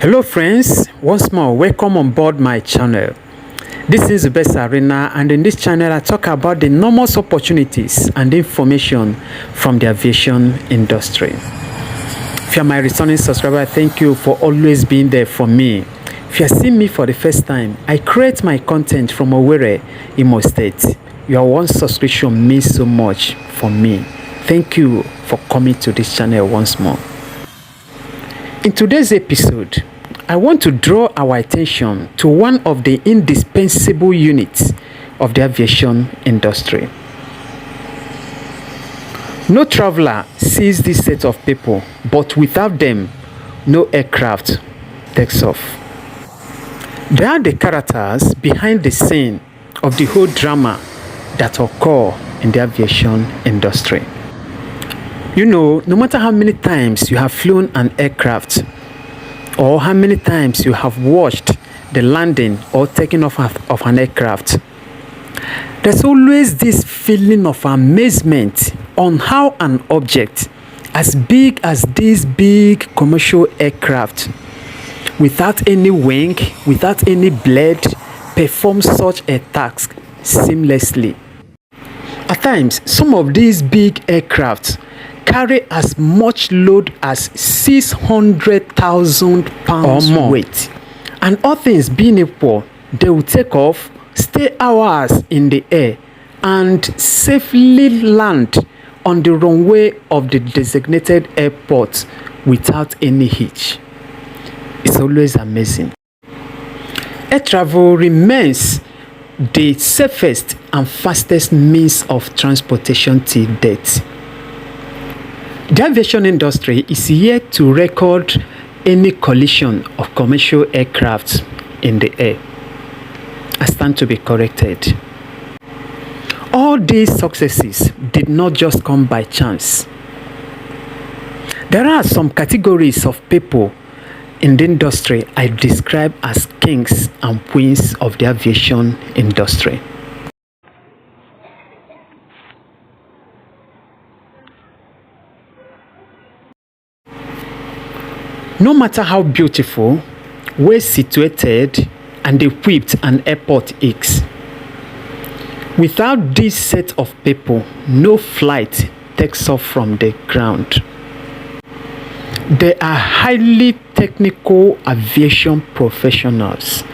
Hello friends, once more welcome on board my channel. This is the best arena, and in this channel I talk about the enormous opportunities and information from the aviation industry. If you are my returning subscriber, thank you for always being there for me. If you are seeing me for the first time, I create my content from Owerri, Imo State. Your one subscription means so much for me. Thank you for coming to this channel once more. In today's episode, I want to draw our attention to one of the indispensable units of the aviation industry. No traveler sees this set of people, but without them, no aircraft takes off. They are the characters behind the scene of the whole drama that occur in the aviation industry. You know, no matter how many times you have flown an aircraft, or how many times you have watched the landing or taking off of an aircraft, there's always this feeling of amazement on how an object as big as this big commercial aircraft, without any wing, without any blade, performs such a task seamlessly. At times, some of these big aircrafts carry as much load as 600,000 pounds or more weight. And all things being equal, they will take off, stay hours in the air, and safely land on the runway of the designated airport without any hitch. It's always amazing. Air travel remains the safest and fastest means of transportation till date. The aviation industry is yet to record any collision of commercial aircraft in the air. I stand to be corrected. All these successes did not just come by chance. There are some categories of people in the industry I describe as kings and queens of the aviation industry. No matter how beautiful, well situated, and equipped an airport is, without this set of people, no flight takes off from the ground. They are highly technical aviation professionals.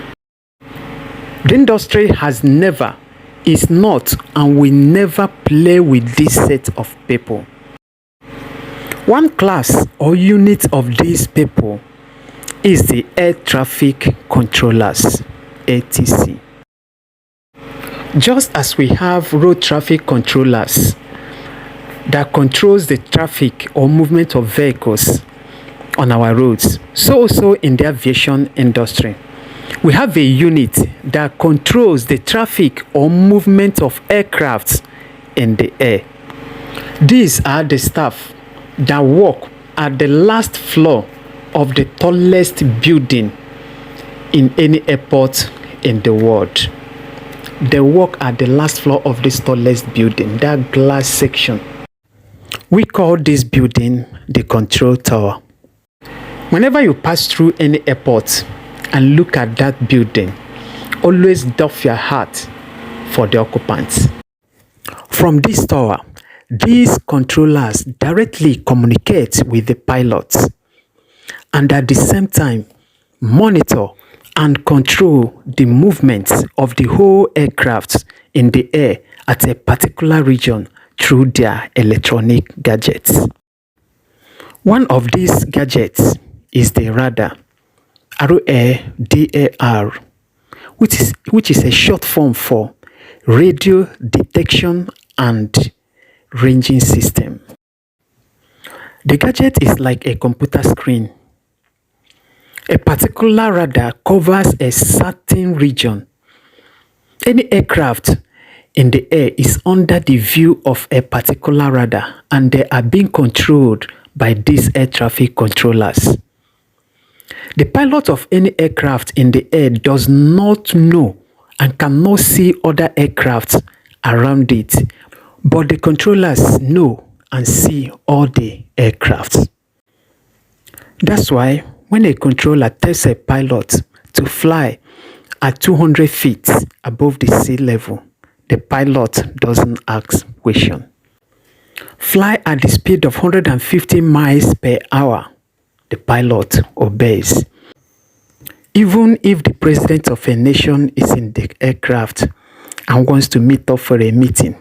The industry has never, is not, and will never play with this set of people. One class or unit of these people is the air traffic controllers, ATC. Just as we have road traffic controllers that controls the traffic or movement of vehicles on our roads, so also in the aviation industry, we have a unit that controls the traffic or movement of aircrafts in the air. These are the staff that work at the last floor of the tallest building in any airport in the world. They work at the last floor of this tallest building, that glass section. We call this building the control tower. Whenever you pass through any airport and look at that building, always doff your hat for the occupants. From this tower, these controllers directly communicate with the pilots and at the same time monitor and control the movements of the whole aircraft in the air at a particular region through their electronic gadgets. One of these gadgets is the radar, RADAR, which is a short form for radio detection and ranging system. The gadget is like a computer screen. A particular radar covers a certain region. Any aircraft in the air is under the view of a particular radar, and they are being controlled by these air traffic controllers. The pilot of any aircraft in the air does not know and cannot see other aircrafts around it, but the controllers know and see all the aircrafts. That's why When a controller tells a pilot to fly at 200 feet above the sea level, the pilot doesn't ask questions. Fly at the speed of 150 miles per hour, the pilot obeys. Even if the president of a nation is in the aircraft and wants to meet up for a meeting,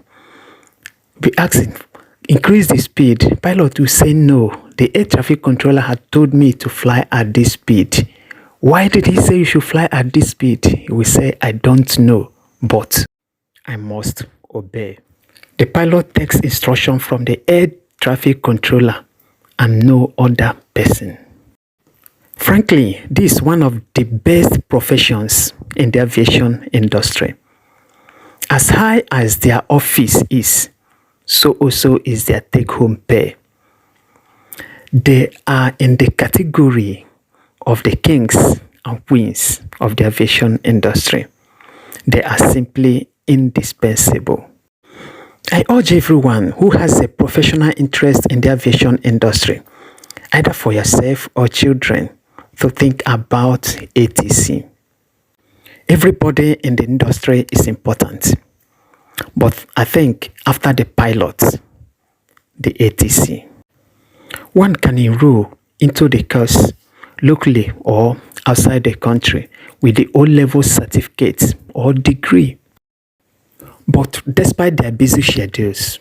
we ask him, increase the speed. Pilot will say, no, the air traffic controller had told me to fly at this speed. Why did he say you should fly at this speed? He will say, I don't know, but I must obey. The pilot takes instruction from the air traffic controller and no other person. Frankly, this is one of the best professions in the aviation industry. As high as their office is, so also is their take-home pay. They are in the category of the kings and queens of the aviation industry. They are simply indispensable. I urge everyone who has a professional interest in the aviation industry, either for yourself or children, to think about ATC. Everybody in the industry is important, but I think after the pilot, the ATC. One can enroll into the course locally or outside the country with the O-level certificate or degree. But despite their busy schedules,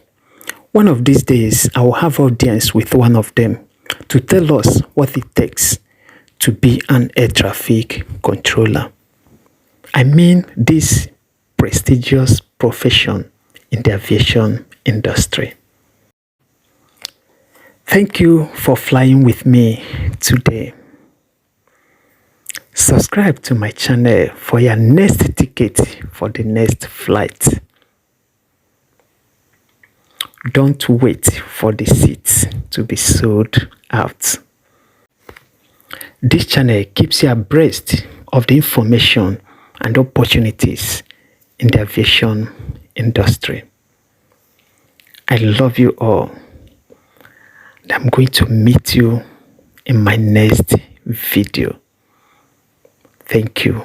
one of these days I will have audience with one of them to tell us what it takes to be an air traffic controller. I mean this prestigious profession in the aviation industry. Thank you for flying with me today. Subscribe to my channel for your next ticket for the next flight. Don't wait for the seats to be sold out. This channel keeps you abreast of the information and opportunities in the aviation industry. I love you all. I'm going to meet you in my next video. Thank you.